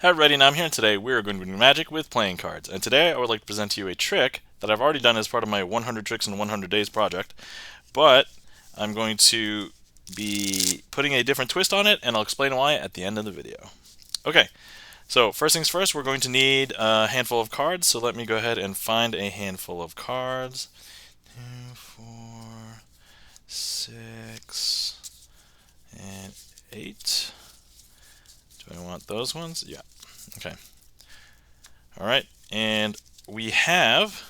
Hi everybody, now I'm here and today we are going to be doing magic with playing cards. And today I would like to present to you a trick that I've already done as part of my 100 Tricks in 100 Days project. But I'm going to be putting a different twist on it, and I'll explain why at the end of the video. Okay, so first things first, we're going to need a handful of cards. So let me go ahead and find a handful of cards. 2, 4, 6, and 8. Do I want those ones? Yeah. Okay. All right, and we have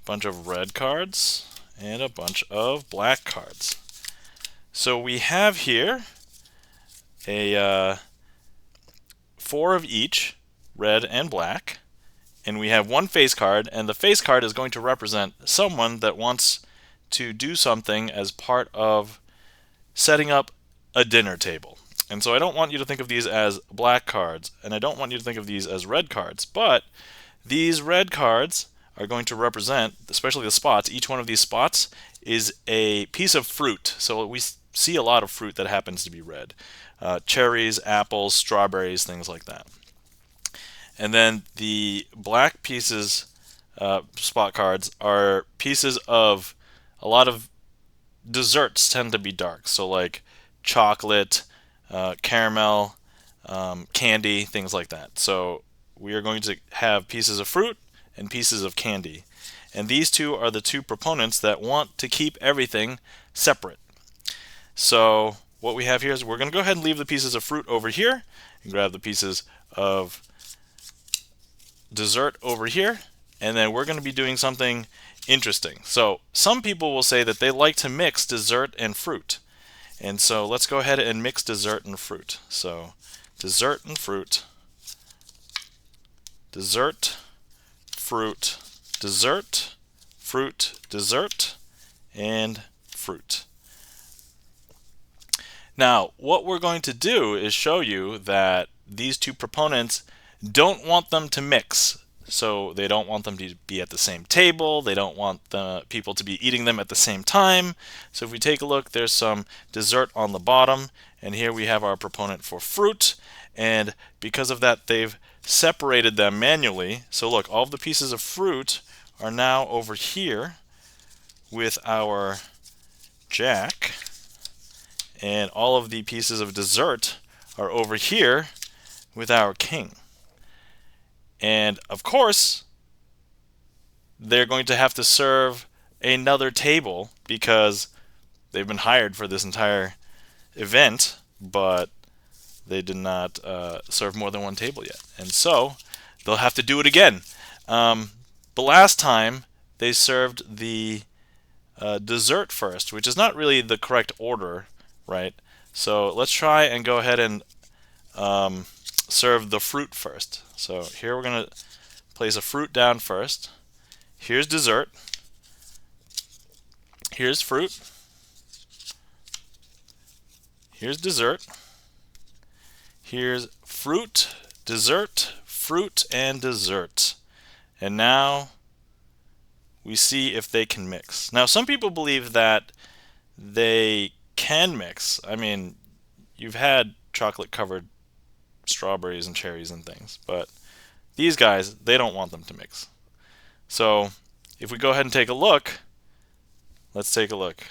a bunch of red cards and a bunch of black cards. So we have here a 4 of each, red and black, and we have one face card, and the face card is going to represent someone that wants to do something as part of setting up a dinner table. And so I don't want you to think of these as black cards, and I don't want you to think of these as red cards, but these red cards are going to represent, especially the spots, each one of these spots is a piece of fruit. So we see a lot of fruit that happens to be red. Cherries, apples, strawberries, things like that. And then the black pieces, spot cards, are pieces of a lot of desserts tend to be dark. So like chocolate, caramel, candy, things like that. So we are going to have pieces of fruit and pieces of candy. And these two are the two proponents that want to keep everything separate. So what we have here is we're going to go ahead and leave the pieces of fruit over here and grab the pieces of dessert over here. And then we're going to be doing something interesting. So some people will say that they like to mix dessert and fruit. And so let's go ahead and mix dessert and fruit. So dessert and fruit, dessert, fruit, dessert, fruit, dessert, and fruit. Now, what we're going to do is show you that these two proponents don't want them to mix. So they don't want them to be at the same table. They don't want the people to be eating them at the same time. So if we take a look, there's some dessert on the bottom, and here we have our proponent for fruit. And because of that, they've separated them manually. So look, all of the pieces of fruit are now over here with our jack, and all of the pieces of dessert are over here with our king. And of course, they're going to have to serve another table because they've been hired for this entire event, but they did not serve more than one table yet. And so they'll have to do it again. The last time they served the dessert first, which is not really the correct order, right? So let's try and go ahead and serve the fruit first. So here we're going to place a fruit down first. Here's dessert. Here's fruit. Here's dessert. Here's fruit, dessert, fruit, and dessert. And now we see if they can mix. Now some people believe that they can mix. I mean, you've had chocolate covered strawberries and cherries and things, but these guys, they don't want them to mix. So if we go ahead and take a look, let's take a look.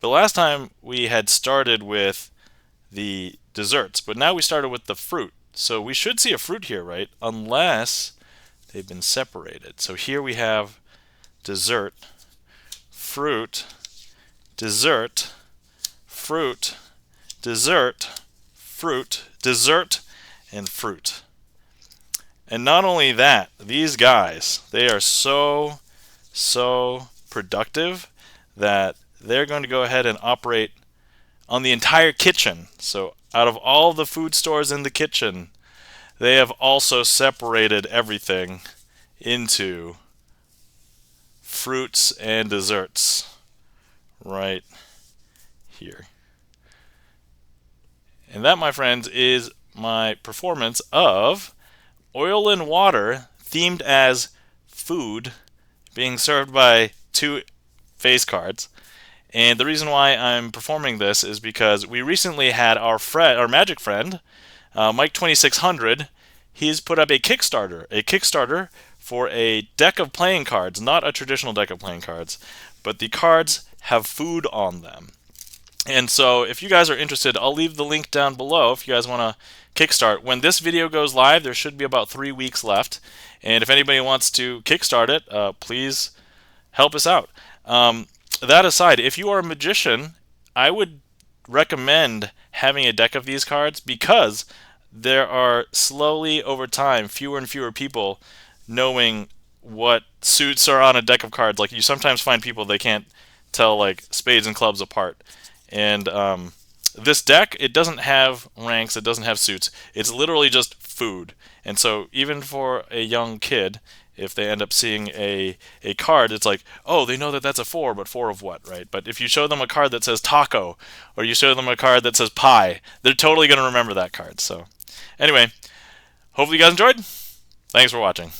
The last time we had started with the desserts, but now we started with the fruit. So we should see a fruit here, right? Unless they've been separated. So here we have dessert, fruit, dessert, fruit, dessert, fruit, dessert, and fruit. And not only that, these guys, they are so productive that they're going to go ahead and operate on the entire kitchen. So out of all the food stores in the kitchen, they have also separated everything into fruits and desserts right here. And that, my friends, is my performance of oil and water themed as food being served by two face cards. And the reason why I'm performing this is because we recently had our magic friend Mike2600, he's put up a Kickstarter for a deck of playing cards, not a traditional deck of playing cards, but the cards have food on them. And so if you guys are interested, I'll leave the link down below if you guys want to kickstart. When this video goes live, there should be about 3 weeks left. And if anybody wants to kickstart it, please help us out. That aside, if you are a magician, I would recommend having a deck of these cards because there are slowly over time fewer and fewer people knowing what suits are on a deck of cards. Like you sometimes find people they can't tell like spades and clubs apart. And this deck, it doesn't have ranks, it doesn't have suits. It's literally just food. And so even for a young kid, if they end up seeing a card, it's like, oh, they know that that's a 4, but 4 of what, right? But if you show them a card that says taco, or you show them a card that says pie, they're totally going to remember that card. So anyway, hopefully you guys enjoyed. Thanks for watching.